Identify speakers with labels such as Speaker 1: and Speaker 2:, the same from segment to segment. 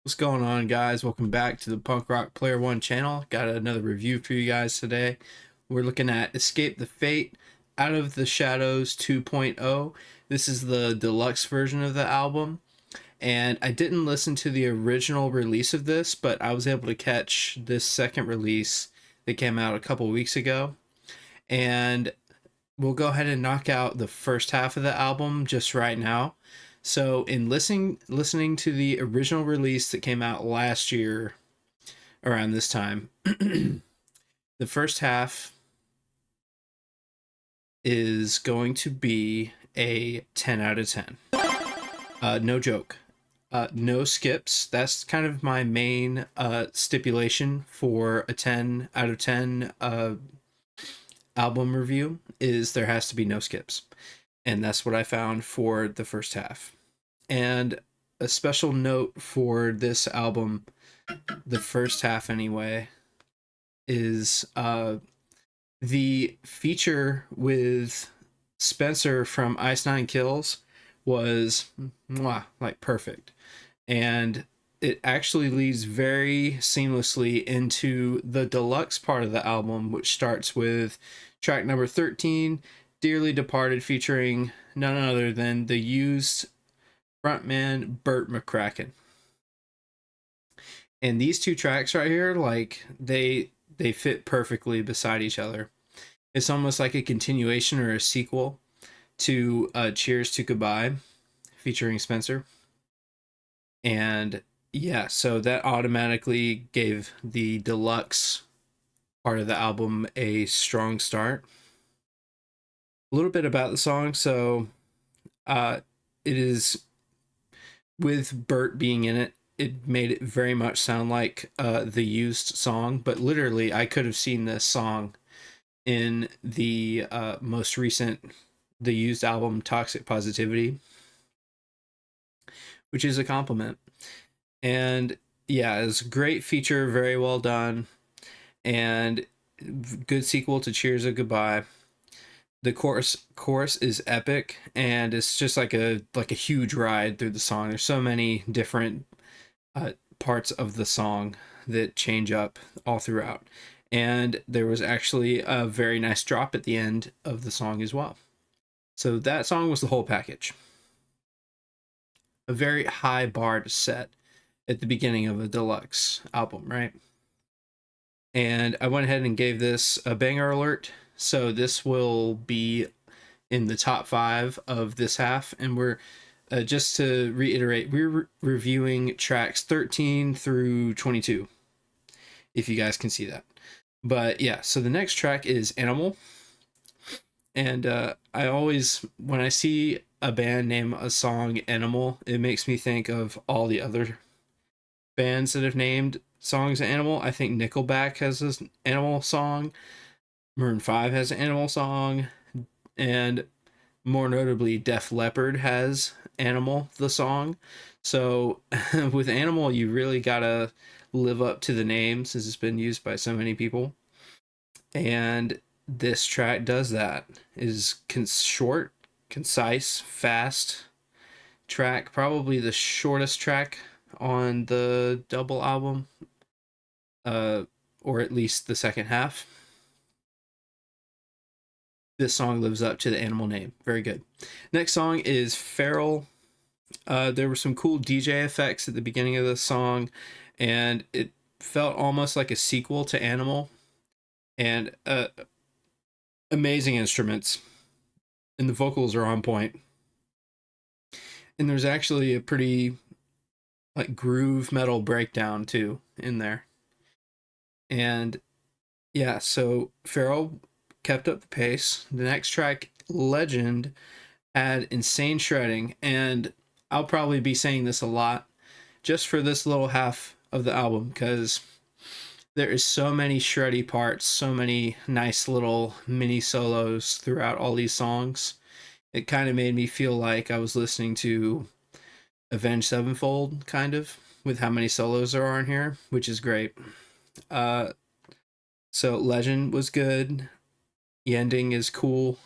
Speaker 1: What's going on, guys? Welcome back to the Punk Rock Player One channel. Got another review for you guys today. We're looking at Escape the Fate Out of the Shadows 2.0. This is the deluxe version of the album, and I didn't listen to the original release of this, but I was able to catch this second release that came out a couple weeks ago. And we'll go ahead and knock out the first half of the album just right now. So, in listening to the original release that came out last year around this time, the first half is going to be a 10 out of 10. No joke. No skips. That's kind of my main stipulation for a 10 out of 10 album review is there has to be no skips. And that's what I found for the first half. And a special note for this album, the first half anyway, is the feature with Spencer from Ice Nine Kills was like perfect. And it actually leads very seamlessly into the deluxe part of the album, which starts with track number 13, Dearly Departed, featuring none other than the Used frontman Burt McCracken. And these two tracks right here, like they fit perfectly beside each other. It's almost like a continuation or a sequel to Cheers to Goodbye featuring Spencer. And yeah, so that automatically gave the deluxe part of the album a strong start. A little bit about the song. So it is, with Burt being in it, it made it very much sound like the Used song, but literally I could have seen this song in the most recent the Used album, Toxic Positivity, which is a compliment. And yeah, it's a great feature, very well done, and good sequel to Cheers of Goodbye. The chorus is epic, and it's just like a huge ride through the song. There's so many different parts of the song that change up all throughout, and there was actually a very nice drop at the end of the song as well. So that song was the whole package. A very high bar to set at the beginning of a deluxe album, right? And I went ahead and gave this a banger alert. So this will be in the top 5 of this half, and we're just to reiterate, we're reviewing tracks 13 through 22, if you guys can see that. But yeah, so the next track is Animal. And I always, when I see a band name a song Animal, it makes me think of all the other bands that have named songs Animal. I think Nickelback has this Animal song. Maroon 5 has an Animal song, and more notably, Def Leppard has Animal, the song. So with Animal, you really gotta live up to the name since it's been used by so many people. And this track does that. It is short, concise, fast track. Probably the shortest track on the double album, or at least the second half. This song lives up to the Animal name. Very good. Next song is Feral. There were some cool DJ effects at the beginning of the song, and it felt almost like a sequel to Animal. And amazing instruments, and the vocals are on point. And there's actually a pretty like groove metal breakdown too in there. And yeah, so Feral kept up the pace. The next track, Legend, had insane shredding, and I'll probably be saying this a lot just for this little half of the album, because there is so many shreddy parts, so many nice little mini solos throughout all these songs. It kind of made me feel like I was listening to Avenged Sevenfold, kind of, with how many solos there are in here, which is great. So Legend was good. The ending is cool,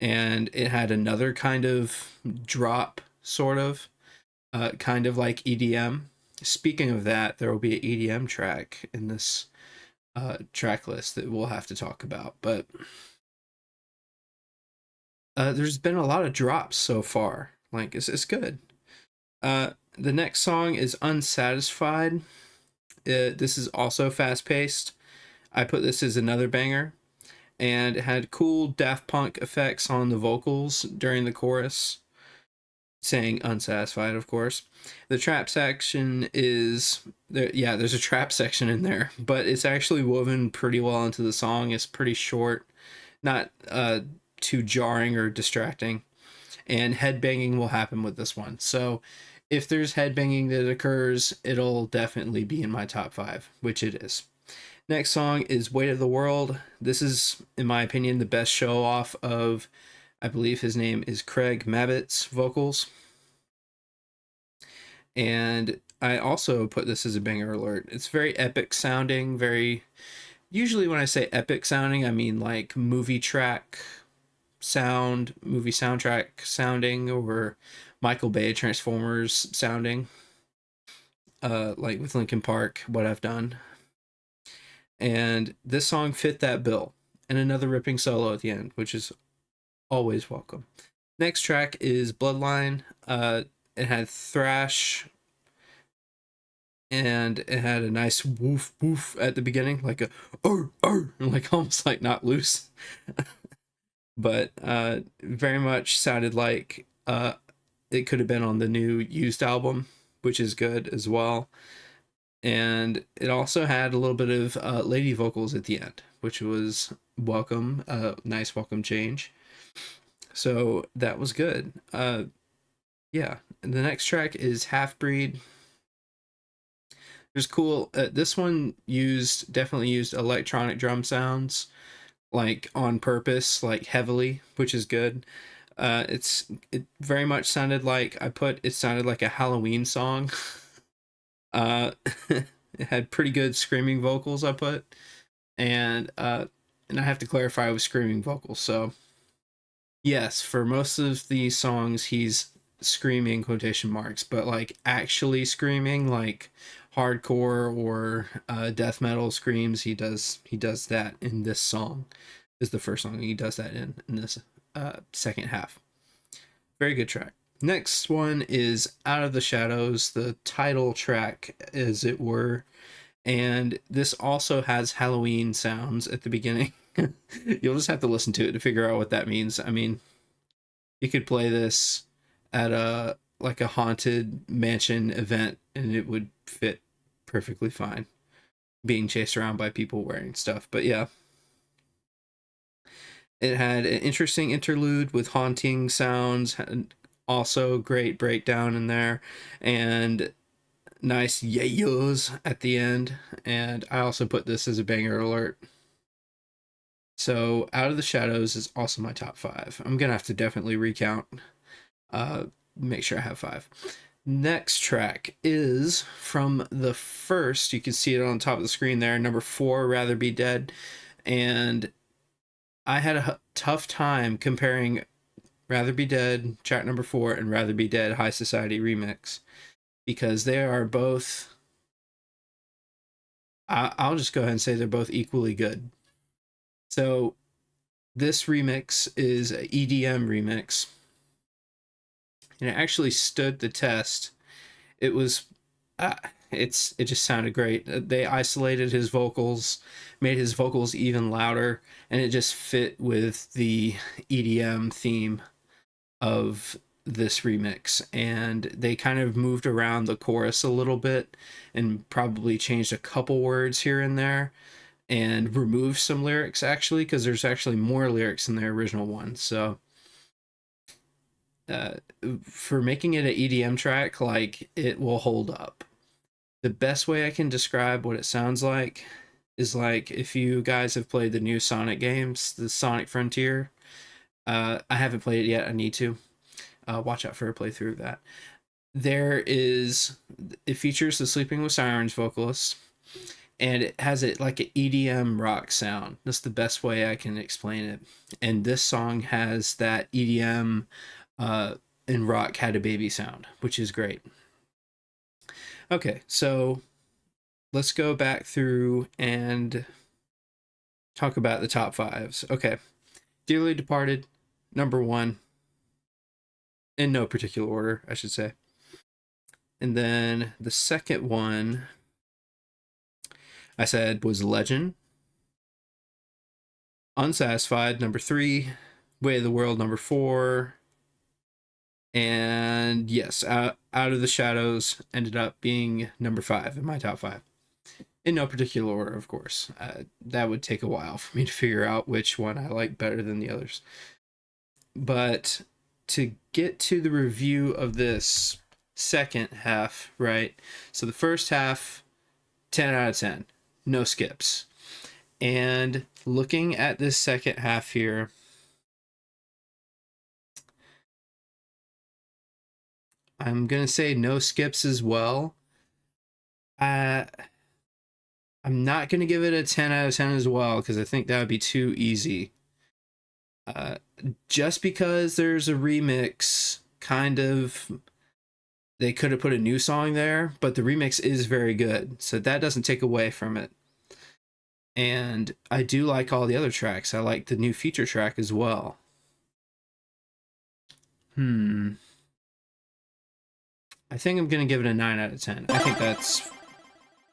Speaker 1: and it had another kind of drop, sort of, kind of like EDM. speaking of that, there will be an EDM track in this track list that we'll have to talk about. But there's been a lot of drops so far. Like, it's good. The next song is Unsatisfied. This is also fast paced. I put this as another banger, and it had cool Daft Punk effects on the vocals during the chorus, saying unsatisfied, of course. The trap section is there. Yeah, there's a trap section in there, but it's actually woven pretty well into the song. It's pretty short, not too jarring or distracting. And headbanging will happen with this one. So if there's headbanging that occurs, it'll definitely be in my top 5, which it is. Next song is Weight of the World. This is, in my opinion, the best show off of, I believe his name is Craig Mabbitt's vocals. And I also put this as a banger alert. It's very epic sounding, very, usually when I say epic sounding, I mean like movie track sound, movie soundtrack sounding, or Michael Bay Transformers sounding, like with Linkin Park, What I've Done. And this song fit that bill. And another ripping solo at the end, which is always welcome. Next track is Bloodline. It had thrash, and it had a nice woof woof at the beginning, like a like almost like Not Loose. But very much sounded like it could have been on the new Used album, which is good as well. And it also had a little bit of lady vocals at the end, which was welcome, nice welcome change. So that was good. Yeah, and the next track is Half Breed. There's cool. This one definitely used electronic drum sounds, like on purpose, like heavily, which is good. It very much sounded like it sounded like a Halloween song. Uh, it had pretty good screaming vocals I put, and I have to clarify with screaming vocals. So yes, for most of these songs he's screaming quotation marks, but like actually screaming like hardcore or death metal screams, he does that in this song. Is the first song he does that in this second half. Very good track. Next one is Out of the Shadows, the title track, as it were. And this also has Halloween sounds at the beginning. You'll just have to listen to it to figure out what that means. I mean, you could play this at a haunted mansion event and it would fit perfectly fine. Being chased around by people wearing stuff. But yeah. It had an interesting interlude with haunting sounds, also great breakdown in there, and nice yayos at the end. And I also put this as a banger alert. So Out of the Shadows is also my top 5. I'm gonna have to definitely recount, make sure I have 5. Next track is from the first, you can see it on top of the screen there, number 4, Rather Be Dead. And I had a tough time comparing Rather Be Dead, track number 4, and Rather Be Dead, High Society Remix, because they are both, I'll just go ahead and say they're both equally good. So this remix is an EDM remix, and it actually stood the test. It was, it just sounded great. They isolated his vocals, made his vocals even louder, and it just fit with the EDM theme of this remix. And they kind of moved around the chorus a little bit and probably changed a couple words here and there and removed some lyrics, actually, because there's actually more lyrics in the original one. So for making it an EDM track, like, it will hold up. The best way I can describe what it sounds like is like if you guys have played the new Sonic games, the Sonic Frontier. I haven't played it yet. I need to. Watch out for a playthrough of that. It features the Sleeping with Sirens vocalist, and it has it like an EDM rock sound. That's the best way I can explain it. And this song has that EDM and rock had a baby sound, which is great. Okay, so let's go back through and talk about the top fives. Okay, Dearly Departed, number one, in no particular order, I should say. And then the second one I said was Legend. Unsatisfied, number three. Way of the World, number four. And yes, Out of the Shadows ended up being number five in my top five. In no particular order, of course. That would take a while for me to figure out which one I like better than the others. But to get to the review of this second half, right? So the first half, 10 out of 10, no skips. And looking at this second half here, I'm going to say no skips as well. I'm not going to give it a 10 out of 10 as well because I think that would be too easy. Uh, just because there's a remix, kind of, they could have put a new song there, but the remix is very good. So that doesn't take away from it. And I do like all the other tracks. I like the new feature track as well. I think I'm going to give it a 9 out of 10. I think that's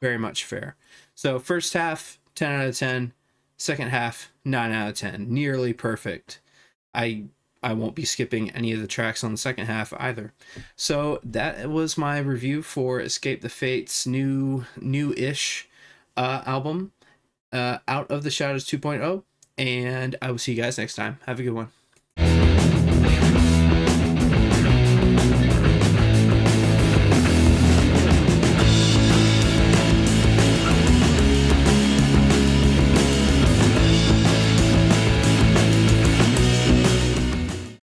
Speaker 1: very much fair. So first half, 10 out of 10. Second half, 9 out of 10. Nearly perfect. I won't be skipping any of the tracks on the second half either. So that was my review for Escape the Fates' new-ish album, Out of the Shadows 2.0. And I will see you guys next time. Have a good one.